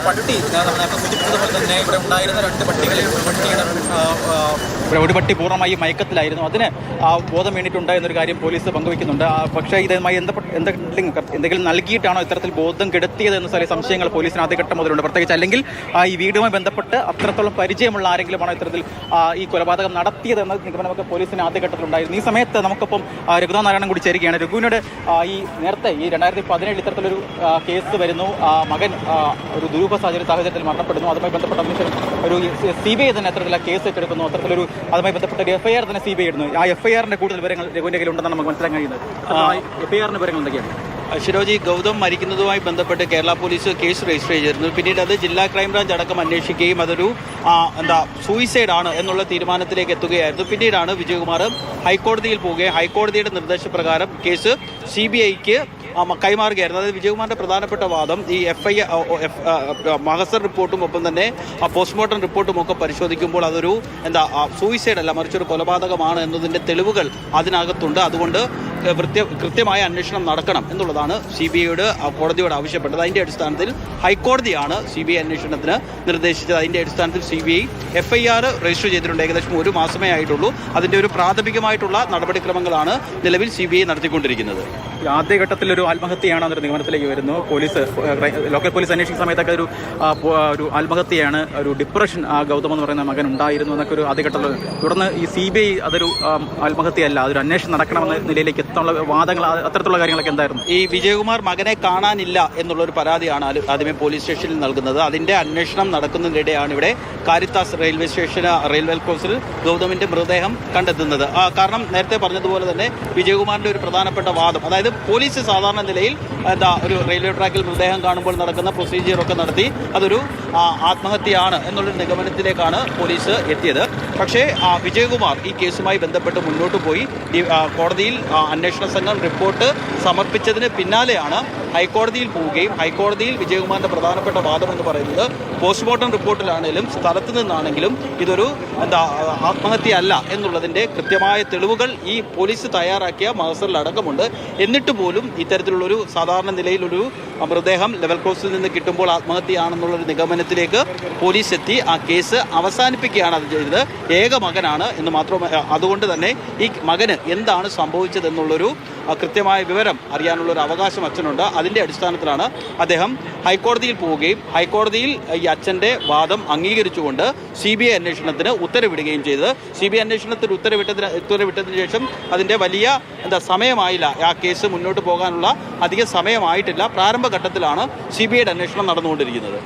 പട്ടി നേരത്തെ സൂചിപ്പിച്ചതുപോലെ തന്നെ ഇവിടെ ഉണ്ടായിരുന്ന 2 പട്ടികളിൽ ഒരു പട്ടി പൂർണ്ണമായി മയക്കത്തിലായിരുന്നു. അതിന് ബോധം വീണിട്ടുണ്ട് എന്നൊരു കാര്യം പോലീസ് പങ്കുവയ്ക്കുന്നുണ്ട്. പക്ഷേ ഇതുമായി എന്തെങ്കിലും നൽകിയിട്ടാണോ ഇത്തരത്തിൽ ബോധം കെടുത്തിയത് എന്ന ചില സംശയങ്ങൾ പോലീസിന് ആദ്യഘട്ടം മുതലുണ്ട്. പ്രത്യേകിച്ച് അല്ലെങ്കിൽ ഈ വീടുമായി ബന്ധപ്പെട്ട് അത്രത്തോളം പരിചയമുള്ള ആരെങ്കിലുമാണോ ഇത്തരത്തിൽ ഈ കൊലപാതകം നടത്തിയതെന്ന നിഗമനമൊക്കെ പോലീസിന് ആദ്യഘട്ടത്തിലുണ്ടായിരുന്നു. ഈ സമയത്ത് നമുക്കൊപ്പം രഘുനാഥ് നാരായണൻ കൂടി ചേരുകയാണ്. രഘുവിനോട് ഈ നേരത്തെ ഈ 2017 ഇത്തരത്തിലൊരു കേസ് വരുന്നു, മകൻ ഒരു ദുരൂഹ സാഹചര്യത്തിൽ മരണപ്പെടുന്നു. അതുമായി ബന്ധപ്പെട്ട അന്വേഷണം ഒരു CBI തന്നെ അത്തരത്തിലുള്ള കേസ് ഏറ്റെടുക്കുന്നു. അത്തരത്തിലൊരു അതുമായി ബന്ധപ്പെട്ട ഒരു FIR തന്നെ CBI ഇടുന്നു. ആ FIRന്റെ കൂടുതൽ വിവരങ്ങൾ രഘുവിന്റെ കയ്യിൽ ഉണ്ടെന്നാണ് നമുക്ക് മനസ്സിലാക്കാൻ കഴിയുന്നത്. FIRന്റെ വിവരങ്ങൾ എന്തൊക്കെയാണ്? ഷിരോജി, ഗൗതം മരിക്കുന്നതുമായി ബന്ധപ്പെട്ട് കേരള പോലീസ് കേസ് രജിസ്റ്റർ ചെയ്തിരുന്നു. പിന്നീട് അത് ജില്ലാ ക്രൈംബ്രാഞ്ച് അടക്കം അന്വേഷിക്കുകയും അതൊരു സൂയിസൈഡ് ആണ് എന്നുള്ള തീരുമാനത്തിലേക്ക് എത്തുകയായിരുന്നു. പിന്നീടാണ് വിജയകുമാർ ഹൈക്കോടതിയിൽ പോവുകയും ഹൈക്കോടതിയുടെ നിർദ്ദേശപ്രകാരം കേസ് CBIക്ക് കൈമാറുകയായിരുന്നു. അതായത് വിജയകുമാറിന്റെ പ്രധാനപ്പെട്ട വാദം ഈ മഹസർ റിപ്പോർട്ടും ഒപ്പം തന്നെ പോസ്റ്റ്മോർട്ടം റിപ്പോർട്ടും ഒക്കെ പരിശോധിക്കുമ്പോൾ അതൊരു സൂയിസൈഡ് അല്ല, മറിച്ചൊരു കൊലപാതകമാണ് എന്നതിന്റെ തെളിവുകൾ അതിനകത്തുണ്ട്. അതുകൊണ്ട് കൃത്യമായ അന്വേഷണം നടക്കണം എന്നുള്ളതാണ് CBIയോട് കോടതിയോട് ആവശ്യപ്പെട്ടത്. അതിന്റെ അടിസ്ഥാനത്തിൽ ഹൈക്കോടതിയാണ് CBI അന്വേഷണത്തിന് നിർദ്ദേശിച്ചത്. അതിന്റെ അടിസ്ഥാനത്തിൽ CBI FIR രജിസ്റ്റർ ചെയ്തിട്ടുണ്ട്. ഏകദേശം 1 മാസമേ ആയിട്ടുള്ളൂ. അതിന്റെ ഒരു പ്രാഥമികമായിട്ടുള്ള നടപടിക്രമങ്ങളാണ് നിലവിൽ CBI നടത്തിക്കൊണ്ടിരിക്കുന്നത്. ആദ്യഘട്ടത്തിലൊരു ആത്മഹത്യയാണ് എന്നൊരു നിഗമനത്തിലേക്ക് വരുന്നു. ലോക്കൽ പോലീസ് അന്വേഷിക്കുന്ന സമയത്തൊക്കെ ഒരു ആത്മഹത്യയാണ്, ഒരു ഡിപ്രഷൻ ഗൗതം എന്ന് പറയുന്ന മകൻ ഉണ്ടായിരുന്നു എന്നൊക്കെ ഒരു ആദ്യഘട്ടത്തിൽ. തുടർന്ന് ഈ CBI അതൊരു ആത്മഹത്യയല്ല, അതൊരു അന്വേഷണം നടക്കണമെന്ന നിലയിലേക്ക് എത്താനുള്ള വാദങ്ങൾ, അത്തരത്തിലുള്ള കാര്യങ്ങളൊക്കെ എന്തായിരുന്നു? ഈ വിജയകുമാർ മകനെ കാണാനില്ല എന്നുള്ളൊരു പരാതിയാണ് ആദ്യമേ പോലീസ് സ്റ്റേഷനിൽ നൽകുന്നത്. അതിന്റെ അന്വേഷണം നടക്കുന്നതിനിടെയാണ് ഇവിടെ കാരിത്താസ് റെയിൽവേ ക്രോസിൽ ഗൗതമിന്റെ മൃതദേഹം കണ്ടെത്തുന്നത്. കാരണം നേരത്തെ പറഞ്ഞതുപോലെ തന്നെ വിജയകുമാറിന്റെ ഒരു പ്രധാനപ്പെട്ട വാദം, അതായത് പോലീസ് സാധാരണ നിലയിൽ ഒരു റെയിൽവേ ട്രാക്കിൽ മൃതദേഹം കാണുമ്പോൾ നടക്കുന്ന പ്രൊസീജിയറൊക്കെ നടത്തി അതൊരു ആത്മഹത്യയാണ് എന്നുള്ളൊരു നിഗമനത്തിലേക്കാണ് പോലീസ് എത്തിയത്. പക്ഷേ വിജയകുമാർ ഈ കേസുമായി ബന്ധപ്പെട്ട് മുന്നോട്ട് പോയി കോടതിയിൽ അന്വേഷണ സംഘം റിപ്പോർട്ട് സമർപ്പിച്ചതിന് പിന്നാലെയാണ് ഹൈക്കോടതിയിൽ പോവുകയും ഹൈക്കോടതിയിൽ വിജയകുമാറിന്റെ പ്രധാനപ്പെട്ട വാദം എന്ന് പറയുന്നത് പോസ്റ്റ്മോർട്ടം റിപ്പോർട്ടിലാണെങ്കിലും സ്ഥലത്ത് നിന്നാണെങ്കിലും ഇതൊരു ആത്മഹത്യ അല്ല എന്നുള്ളതിന്റെ കൃത്യമായ തെളിവുകൾ ഈ പോലീസ് തയ്യാറാക്കിയ മഹസറിൽ അടക്കമുണ്ട്. എന്നിട്ട് പോലും ഇത്തരത്തിലുള്ളൊരു സാധാരണ നിലയിലൊരു മൃതദേഹം ലെവൽ ക്രോസിൽ നിന്ന് കിട്ടുമ്പോൾ ആത്മഹത്യയാണെന്നുള്ളൊരു നിഗമനത്തിലേക്ക് പോലീസ് എത്തി ആ കേസ് അവസാനിപ്പിക്കുകയാണ് അത് ചെയ്തത്. ഏക മകനാണ് എന്ന് മാത്രമല്ല, അതുകൊണ്ട് തന്നെ ഈ മകന് എന്താണ് സംഭവിച്ചതെന്നുള്ളൊരു കൃത്യമായ വിവരം അറിയാനുള്ളൊരു അവകാശം അച്ഛനുണ്ട്. അതിൻ്റെ അടിസ്ഥാനത്തിലാണ് അദ്ദേഹം ഹൈക്കോടതിയിൽ പോവുകയും ഹൈക്കോടതിയിൽ ഈ അച്ഛൻ്റെ വാദം അംഗീകരിച്ചുകൊണ്ട് CBI അന്വേഷണത്തിന് ഉത്തരവിടുകയും ചെയ്തത്. CBI അന്വേഷണത്തിന് ഉത്തരവിട്ടതിന് ശേഷം അതിൻ്റെ വലിയ സമയമായില്ല, ആ കേസ് മുന്നോട്ട് പോകാനുള്ള അധിക സമയമായിട്ടില്ല. പ്രാരംഭഘട്ടത്തിലാണ് CBIയുടെ അന്വേഷണം നടന്നുകൊണ്ടിരിക്കുന്നത്.